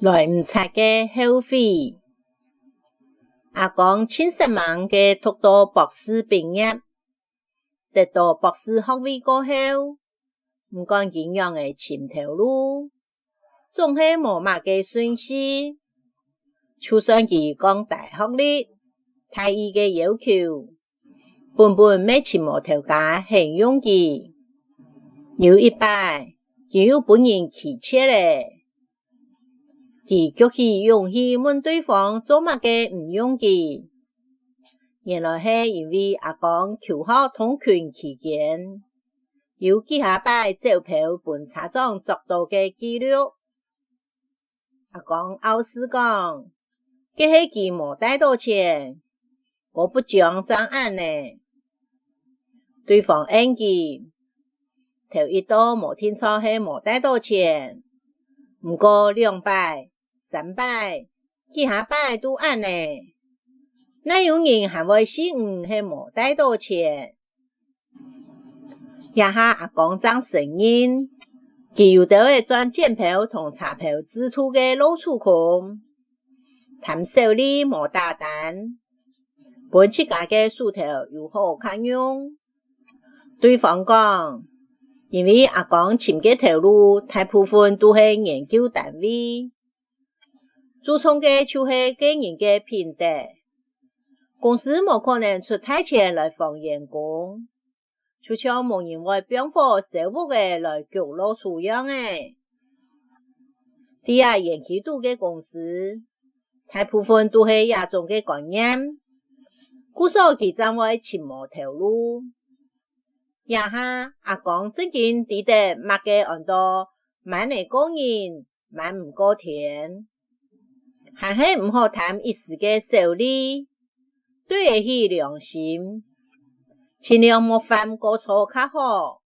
来唔切嘅后悔。阿公70万嘅读到博士毕业，得到博士学位过后，唔管怎样嘅前头路，总系无乜嘅顺序。就算佢讲大学里，太医嘅要求，本未前无头家很勇气。有一摆，佢有本人骑车咧。佢举起勇气问对方做乜嘅唔勇气，原来系因为阿公求学通勤期间，有几下摆走票本查账作到嘅记录。阿公后事讲，这系佢无带到钱，我不讲怎案呢？对方应佢，头一刀无听错系无带到钱，不过2摆。3摆，几下摆都按呢？那有人还会信系无带到钱？也下阿公张承认，佢有得会赚检票同查票制度嘅老粗孔，谈手里无大单，本自家嘅薯头又好看用。对方讲，因为阿公前嘅头路大部分都系研究单位。主创嘅就是个人嘅品德，公司冇可能出大钱来放员工，就像冇人会变化收入嘅来救老处样诶。第二延期度嘅公司，大部分都系亚种嘅观念，故所佢暂会前无头路。也下阿公最近睇得乜嘅按到蛮嚟个人，蛮唔过田。还是唔好谈一时嘅受利，对得起良心，尽量莫犯过错较好。